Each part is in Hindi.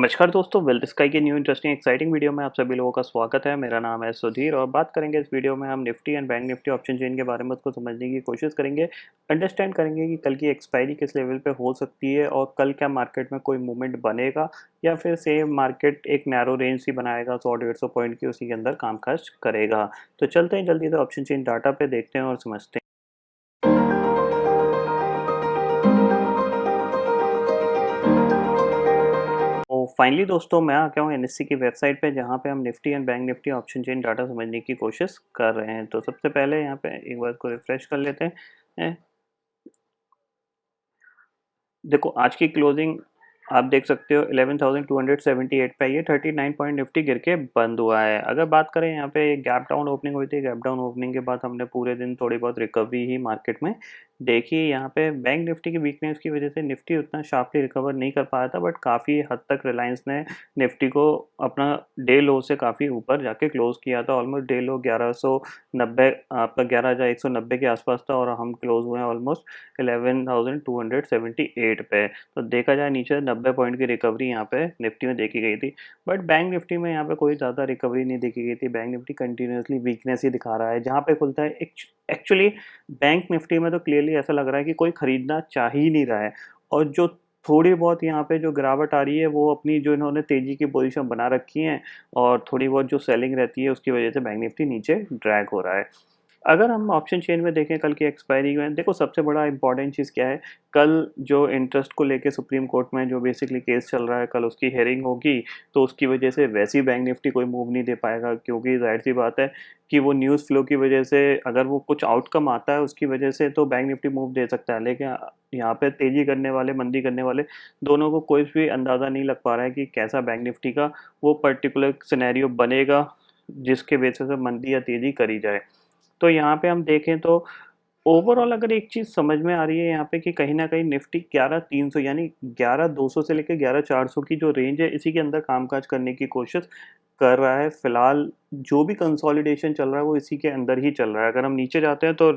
नमस्कार दोस्तों, वेल्थ स्काई के न्यू इंटरेस्टिंग एक्साइटिंग वीडियो में आप सभी लोगों का स्वागत है। मेरा नाम है सुधीर और बात करेंगे इस वीडियो में हम Nifty and bank Nifty option chain के बारे में उसको समझने की कोशिश करेंगे। अंडरस्टैंड करेंगे कि कल की एक्सपायरी किस लेवल पे हो सकती है और कल क्या मार्केट में कोई मूवमेंट बनेगा या फिर सेम मार्केट एक नैरो रेंज ही बनाएगा 100-150 पॉइंट की उसी के अंदर कामकाज करेगा। तो चलते हैं जल्दी से ऑप्शन चेन डाटा पे देखते हैं और समझते हैं। तो फाइनली दोस्तों मैं आ गया हूँ एनएससी की वेबसाइट पे जहाँ पे हम Nifty and bank Nifty option chain data समझने की कोशिश कर रहे हैं। तो सबसे पहले यहाँ पे एक बार को रिफ्रेश कर लेते हैं। देखो आज की क्लोजिंग आप देख सकते हो 11,278 पे ये 39 पॉइंट निफ्टी गिर के बंद हुआ है। अगर बात करें यहाँ पे गैप डाउन ओपनिंग हुई थी, गैप डाउन ओपनिंग के बाद हमने पूरे दिन थोड़ी बहुत रिकवरी ही मार्केट में देखी। यहाँ पे बैंक निफ्टी की वीकनेस की वजह से निफ्टी उतना शार्पली रिकवर नहीं कर पाया था, बट काफ़ी हद तक रिलायंस ने निफ्टी को अपना डे लो से काफ़ी ऊपर जाके क्लोज किया था। ऑलमोस्ट डे लो 1190 आपका 11,190 के आसपास था और हम क्लोज हुए हैं ऑलमोस्ट 11,278 पे। तो देखा जाए नीचे 90 पॉइंट की रिकवरी यहाँ पे निफ्टी में देखी गई थी, बट बैंक निफ्टी में यहाँ पे कोई ज़्यादा रिकवरी नहीं देखी गई थी। बैंक निफ्टी कंटिन्यूसली वीकनेस ही दिखा रहा है। जहाँ पे खुलता है एक्चुअली बैंक निफ्टी में तो क्लियरली ऐसा लग रहा है कि कोई खरीदना चाह ही नहीं रहा है और जो थोड़ी बहुत यहाँ पे जो गिरावट आ रही है वो अपनी जो इन्होंने तेजी की पोजीशन बना रखी है और थोड़ी बहुत जो सेलिंग रहती है उसकी वजह से बैंक निफ्टी नीचे ड्रैग हो रहा है। अगर हम ऑप्शन चेन में देखें कल की एक्सपायरी में, देखो सबसे बड़ा इंपॉर्टेंट चीज़ क्या है, कल जो इंटरेस्ट को लेके सुप्रीम कोर्ट में जो बेसिकली केस चल रहा है, कल उसकी हेयरिंग होगी। तो उसकी वजह से वैसे ही बैंक निफ्टी कोई मूव नहीं दे पाएगा, क्योंकि जाहिर सी बात है कि वो न्यूज़ फ्लो की वजह से अगर वो कुछ आउटकम आता है उसकी वजह से तो बैंक निफ्टी मूव दे सकता है। लेकिन यहाँ पे तेजी करने वाले मंदी करने वाले दोनों को कोई भी अंदाज़ा नहीं लग पा रहा है कि कैसा बैंक निफ्टी का वो पर्टिकुलर सिनेरियो बनेगा जिसके बेसिस से मंदी या तेजी करी जाए। तो यहाँ पे हम देखें तो ओवरऑल अगर एक चीज़ समझ में आ रही है यहाँ पे कि कहीं न कहीं निफ्टी 11,300 यानी 11,200 से लेके 11,400 की जो रेंज है इसी के अंदर कामकाज करने की कोशिश कर रहा है। फिलहाल जो भी कंसोलिडेशन चल रहा है वो इसी के अंदर ही चल रहा है। अगर हम नीचे जाते हैं तो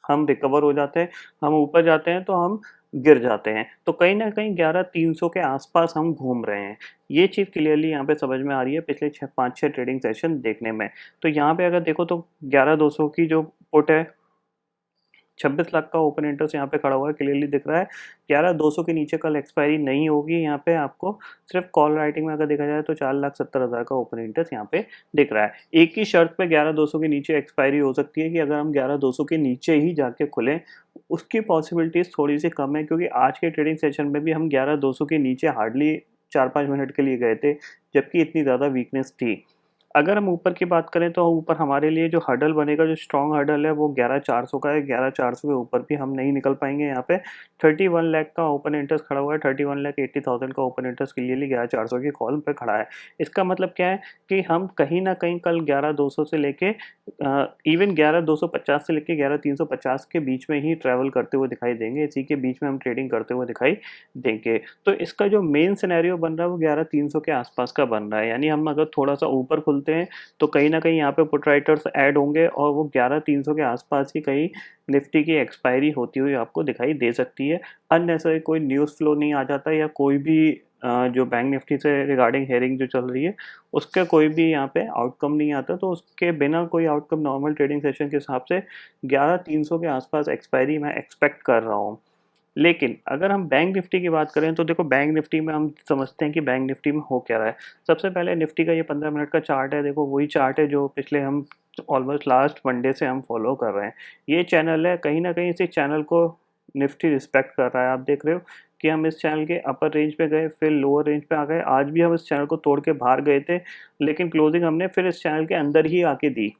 हम रिकवर हो जाते हैं, हम ऊपर जाते हैं तो हम गिर जाते हैं। तो कहीं न कहीं 11,300 के आस-पास हम घूम रहे हैं। ये चीज़ क्लियरली यहाँ पे समझ में आ रही है पिछले 5-6 ट्रेडिंग सेशन देखने में। तो यहाँ पे अगर देखो तो 11,200 की जो पुट है 26 लाख का ओपन इंटरेस्ट यहाँ पे खड़ा हुआ है, क्लियरली दिख रहा है। 11,200 के नीचे कल एक्सपायरी नहीं होगी। यहाँ पे आपको सिर्फ कॉल राइटिंग में अगर देखा जाए तो 4,70,000 का ओपन इंटरेस्ट यहाँ पे दिख रहा है। एक ही शर्त पे 11,200 के नीचे एक्सपायरी हो सकती है कि अगर हम 11,200 के नीचे ही जाके खुलें, उसकी पॉसिबिलिटीज़ थोड़ी सी कम है, क्योंकि आज के ट्रेडिंग सेशन में भी हम 11,200 के नीचे हार्डली 4-5 मिनट के लिए गए थे, जबकि इतनी ज़्यादा वीकनेस थी। अगर हम ऊपर की बात करें तो ऊपर हमारे लिए जो हर्डल बनेगा, जो स्ट्रॉन्ग हर्डल है वो 11,400 का है। 11,400 के ऊपर भी हम नहीं निकल पाएंगे। यहाँ पे 31 लाख का ओपन इंटरेस्ट खड़ा हुआ है। 31,80,000 का ओपन इंटरेस्ट क्लियरली 11,400 की कॉल पे खड़ा है। इसका मतलब क्या है कि हम कहीं ना कहीं कल 11,200 से लेके इवन 11,250 से लेके 11,350 के बीच में ही ट्रैवल करते हुए दिखाई देंगे। इसी के बीच में हम ट्रेडिंग करते हुए दिखाई देंगे। तो इसका जो मेन सिनेरियो बन रहा है वो 11,300 के आसपास का बन रहा है। यानी हम अगर थोड़ा सा ऊपर खुलते हैं तो कहीं ना कहीं यहाँ पे पुट राइटर्स ऐड होंगे और वो 11,300 के आसपास ही कहीं निफ्टी की एक्सपायरी होती हुई आपको दिखाई दे सकती है। अननेसेसरी कोई न्यूज़ फ्लो नहीं आ जाता या कोई भी जो बैंक निफ्टी से रिगार्डिंग हेयरिंग जो चल रही है उसके कोई भी यहाँ पे आउटकम नहीं आता। तो उसके बिना कोई आउटकम नॉर्मल ट्रेडिंग सेशन के हिसाब से 11,300 के आसपास एक्सपायरी मैं एक्सपेक्ट कर रहा हूँ। लेकिन अगर हम बैंक निफ्टी की बात करें तो देखो बैंक निफ्टी में हम समझते हैं कि बैंक निफ्टी में हो क्या रहा है। सबसे पहले निफ्टी का ये 15 मिनट का चार्ट है। देखो वही चार्ट है जो पिछले हम ऑलमोस्ट लास्ट वनडे से हम फॉलो कर रहे हैं। ये चैनल है, कहीं ना कहीं इसी चैनल को निफ्टी रिस्पेक्ट कर रहा है। आप देख रहे हो कि हम इस चैनल के अपर रेंज पे गए, फिर लोअर रेंज पे आ गए। आज भी हम इस चैनल को तोड़ के बाहर गए थे, लेकिन क्लोजिंग हमने फिर इस चैनल के अंदर ही आके दी।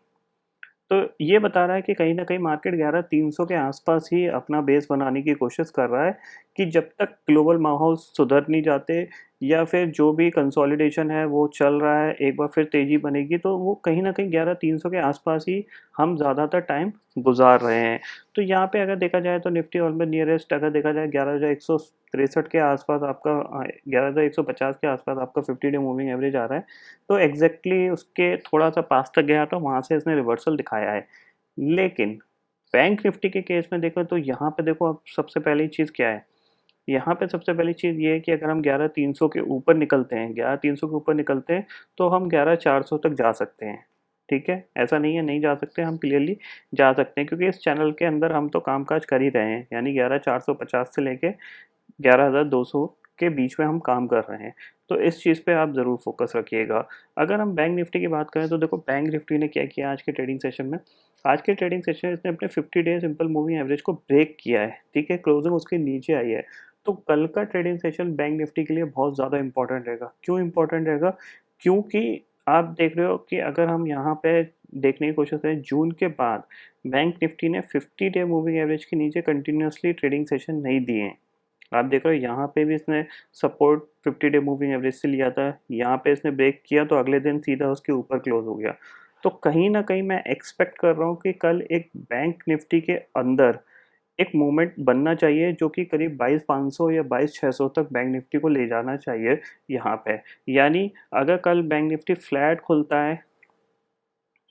तो ये बता रहा है कि कहीं न कहीं मार्केट 11,300 के आसपास ही अपना बेस बनाने की कोशिश कर रहा है कि जब तक ग्लोबल माहौल सुधर नहीं जाते या फिर जो भी कंसोलिडेशन है वो चल रहा है, एक बार फिर तेज़ी बनेगी तो वो कहीं न कहीं 11,300 के आसपास ही हम ज़्यादातर टाइम गुज़ार रहे हैं। तो यहाँ पे अगर देखा जाए तो निफ्टी ऑलमोस्ट नियरेस्ट अगर देखा जाए 11,163 के आसपास आपका 11,150 के आसपास आपका 50 डे मूविंग एवरेज आ रहा है। तो एग्जैक्टली उसके थोड़ा सा पास तक गया तो वहाँ से इसने रिवर्सल दिखाया है। लेकिन बैंक निफ्टी के केस में देखो तो यहाँ पे देखो अब सबसे पहली चीज़ क्या है, यहाँ पे सबसे पहली चीज़ ये है कि अगर हम 11,300 के ऊपर निकलते हैं, 11,300 के ऊपर निकलते हैं तो हम 11,400 तक जा सकते हैं। ठीक है, ऐसा नहीं है नहीं जा सकते, हम क्लियरली जा सकते हैं, क्योंकि इस चैनल के अंदर हम तो कामकाज कर ही रहे हैं, यानी 11,450 से लेके 11,200 के बीच में हम काम कर रहे हैं। तो इस चीज़ पे आप ज़रूर फोकस रखिएगा। अगर हम बैंक निफ्टी की बात करें तो देखो बैंक निफ्टी ने क्या किया आज के ट्रेडिंग सेशन में। आज के ट्रेडिंग सेशन में इसने अपने 50 डे सिंपल मूविंग एवरेज को ब्रेक किया है। ठीक है, क्लोजिंग उसके नीचे आई है। तो कल का ट्रेडिंग सेशन बैंक निफ्टी के लिए बहुत ज़्यादा इंपॉर्टेंट रहेगा। क्यों इंपॉर्टेंट रहेगा? क्योंकि आप देख रहे हो कि अगर हम यहाँ पे देखने की कोशिश करें, जून के बाद बैंक निफ्टी ने 50 डे मूविंग एवरेज के नीचे कंटिन्यूसली ट्रेडिंग सेशन नहीं दिए हैं। आप देख रहे हो यहाँ पे भी इसने सपोर्ट 50 डे मूविंग एवरेज से लिया था, यहाँ पे इसने ब्रेक किया तो अगले दिन सीधा उसके ऊपर क्लोज हो गया। तो कहीं ना कहीं मैं एक्सपेक्ट कर रहा हूँ कि कल एक बैंक निफ्टी के अंदर एक मूवमेंट बनना चाहिए जो कि करीब 22,500 या 22,600 तक बैंक निफ्टी को ले जाना चाहिए यहाँ पे। यानी अगर कल बैंक निफ्टी फ्लैट खुलता है,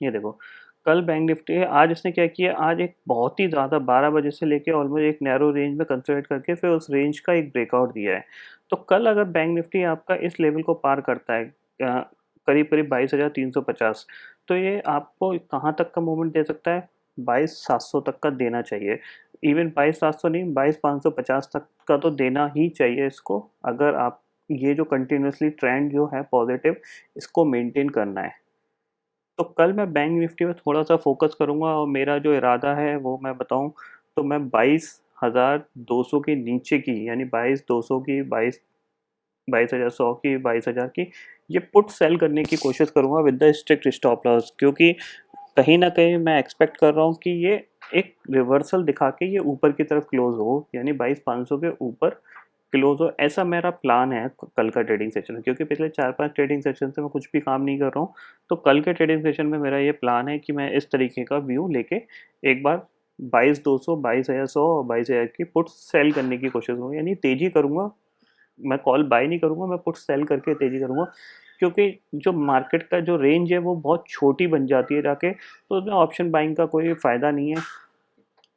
ये देखो कल बैंक निफ्टी है, आज इसने क्या किया, आज एक बहुत ही ज़्यादा 12 बजे से लेके ऑलमोस्ट एक नैरो रेंज में कंसोलिडेट करके फिर उस रेंज का एक ब्रेकआउट दिया है। तो कल अगर बैंक निफ्टी आपका इस लेवल को पार करता है करीब करीब 22,350, तो ये आपको कहाँ तक का मूवमेंट दे सकता है, 22,700 तक का देना चाहिए। इवन 22,700 नहीं, 22,550 तक का तो देना ही चाहिए इसको, अगर आप ये जो कंटिन्यूसली ट्रेंड जो है पॉजिटिव इसको मेंटेन करना है। तो कल मैं बैंक निफ्टी में थोड़ा-सा फ़ोकस करूँगा और मेरा जो इरादा है वो मैं बताऊँ तो मैं 22,200 के नीचे की, यानी 22,200 की, 22,100 की, 22,000 की ये पुट सेल करने की कोशिश करूँगा with the strict stop loss, क्योंकि कहीं न कहीं मैं एक्सपेक्ट कर रहा हूँ कि ये एक रिवर्सल दिखा के ये ऊपर की तरफ क्लोज़ हो, यानी 22,500 के ऊपर क्लोज हो, ऐसा मेरा प्लान है कल का ट्रेडिंग सेशन, क्योंकि पिछले 4-5 ट्रेडिंग सेशन से मैं कुछ भी काम नहीं कर रहा हूँ। तो कल के ट्रेडिंग सेशन में मेरा ये प्लान है कि मैं इस तरीके का व्यू लेके एक बार 22,200, 22,100 और 22,000 की पुट सेल करने की कोशिश करूँगा, यानी तेजी करूँगा। मैं कॉल बाय नहीं करूँगा, मैं पुट सेल करके तेजी करूँगा, क्योंकि जो मार्केट का जो रेंज है वो बहुत छोटी बन जाती है जाके, तो उसमें ऑप्शन बाइंग का कोई फ़ायदा नहीं है।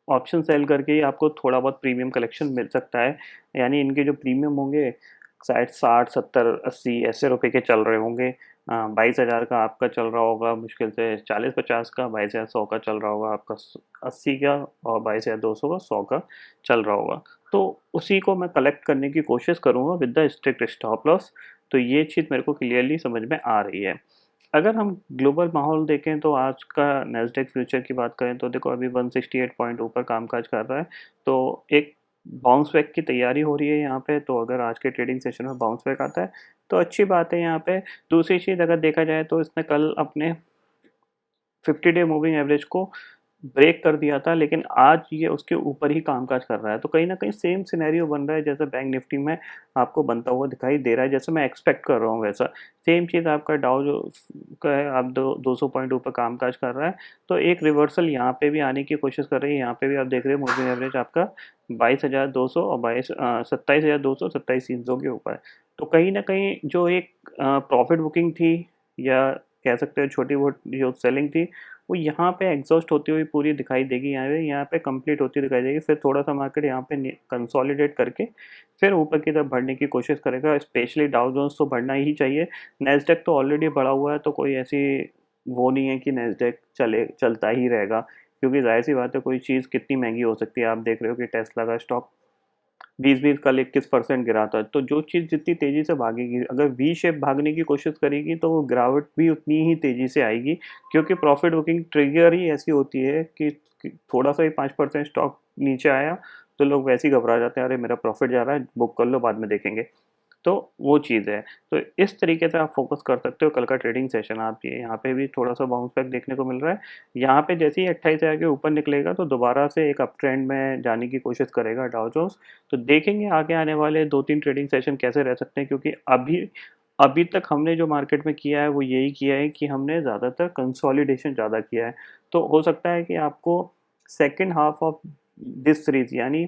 ऑप्शन सेल करके ही आपको थोड़ा बहुत प्रीमियम कलेक्शन मिल सकता है, यानी इनके जो प्रीमियम होंगे शायद 60, 70, 80 ऐसे रुपए के चल रहे होंगे। 22,000 का आपका चल रहा होगा मुश्किल से 40-50 का, 22,100 का चल रहा होगा आपका 80 का, और 22,200 का 100 का चल रहा होगा। तो उसी को मैं कलेक्ट करने की कोशिश करूँगा with the strict stop loss. तो ये चीज़ मेरे को क्लियरली समझ में आ रही है। अगर हम ग्लोबल माहौल देखें तो आज का नैस्डैक फ्यूचर की बात करें तो देखो अभी 168 पॉइंट ऊपर कामकाज कर रहा है, तो एक बाउंस बैक की तैयारी हो रही है यहाँ पे। तो अगर आज के ट्रेडिंग सेशन में बाउंस बैक आता है तो अच्छी बात है यहाँ पे। दूसरी चीज़ अगर देखा जाए तो इसने कल अपने 50 डे मूविंग एवरेज को ब्रेक कर दिया था, लेकिन आज ये उसके ऊपर ही कामकाज कर रहा है। तो कहीं न कहीं सेम सिनेरियो बन रहा है जैसा बैंक निफ्टी में आपको बनता हुआ दिखाई दे रहा है, जैसे मैं एक्सपेक्ट कर रहा हूँ वैसा। सेम चीज़ आपका डाउ जो का है, आप दो 200 पॉइंट ऊपर कामकाज कर रहा है, तो एक रिवर्सल यहाँ पे भी आने की कोशिश कर रही है। यहाँ पे भी आप देख रहे हो मूविंग एवरेज आपका 22,200 और 27,200, 27,300 के ऊपर है। तो कहीं न कहीं जो एक प्रॉफिट बुकिंग थी, या कह सकते हो छोटी बहुत जो सेलिंग थी, वो यहाँ पे एग्जॉस्ट होती हुई पूरी दिखाई देगी, यहाँ पे कंप्लीट होती दिखाई देगी। फिर थोड़ा सा मार्केट यहाँ पे कंसोलिडेट करके फिर ऊपर की तरफ बढ़ने की कोशिश करेगा। स्पेशली डाउ जोन्स तो बढ़ना ही चाहिए। नैस्डैक तो ऑलरेडी बढ़ा हुआ है, तो कोई ऐसी वो नहीं है कि नैस्डैक चलता ही रहेगा, क्योंकि जाहिर सी बात है कोई चीज़ कितनी महंगी हो सकती है। आप देख रहे हो कि टेस्ला का स्टॉक 20-20 कल 21% गिरा था। तो जो चीज़ जितनी तेज़ी से भागेगी, अगर वी शेप भागने की कोशिश करेगी तो वो गिरावट भी उतनी ही तेज़ी से आएगी, क्योंकि प्रॉफिट बुकिंग ट्रिगर ही ऐसी होती है कि थोड़ा सा ही 5% स्टॉक नीचे आया तो लोग वैसे ही घबरा जाते हैं, अरे मेरा प्रॉफिट जा रहा है, बुक कर लो, बाद में देखेंगे। तो वो चीज़ है। तो इस तरीके से आप फ़ोकस कर सकते हो कल का ट्रेडिंग सेशन। आप ये यहाँ पे भी थोड़ा-सा बाउंस बैक देखने को मिल रहा है। यहाँ पे जैसे ही 28,000 के ऊपर निकलेगा तो दोबारा से एक अप ट्रेंड में जाने की कोशिश करेगा डाउ जोन्स। तो देखेंगे आगे आने वाले 2-3 ट्रेडिंग सेशन कैसे रह सकते हैं, क्योंकि अभी अभी तक हमने जो मार्केट में किया है वो यही किया है कि हमने ज़्यादातर कंसोलिडेशन ज़्यादा किया है। तो हो सकता है कि आपको second half of this series, यानी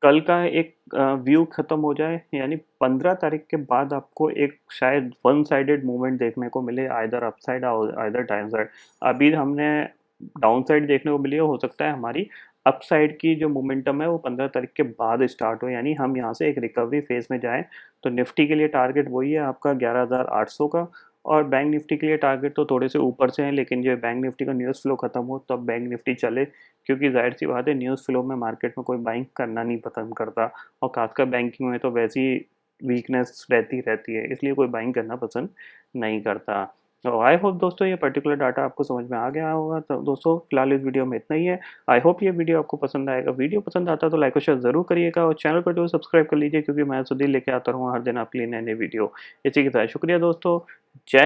कल का एक व्यू खत्म हो जाए, यानी 15 तारीख के बाद आपको एक शायद वन साइडेड मूवमेंट देखने को मिले, आइदर अपसाइड और आइदर डाउन साइड। अभी हमने डाउन साइड देखने को मिली हो सकता है हमारी अपसाइड की जो मोमेंटम है वो 15 तारीख के बाद स्टार्ट हो, यानी हम यहाँ से एक रिकवरी फेज में जाएं। तो निफ्टी के लिए टारगेट वही है आपका 11,800 का, और बैंक निफ्टी के लिए टारगेट तो थोड़े से ऊपर से हैं, लेकिन जो बैंक निफ्टी का न्यूज़ फ्लो खत्म हो तब बैंक निफ्टी चले, क्योंकि जाहिर सी बात है न्यूज़ फ्लो में मार्केट में कोई बाइंग करना नहीं पसंद करता, और खासकर बैंकिंग में तो वैसी वीकनेस रहती रहती है, इसलिए कोई बाइंग करना पसंद नहीं करता। तो आई होप दोस्तों ये पर्टिकुलर डाटा आपको समझ में आ गया होगा। तो दोस्तों फिलहाल इस वीडियो में इतना ही है। आई होप ये वीडियो आपको पसंद आएगा। वीडियो पसंद आता है तो लाइक और शेयर जरूर करिएगा, और चैनल पर जो सब्सक्राइब कर लीजिए, क्योंकि मैं सुधीर लेके आता रहूँगा हर दिन आपके लिए नए नए वीडियो। इसी के साथ शुक्रिया दोस्तों। जय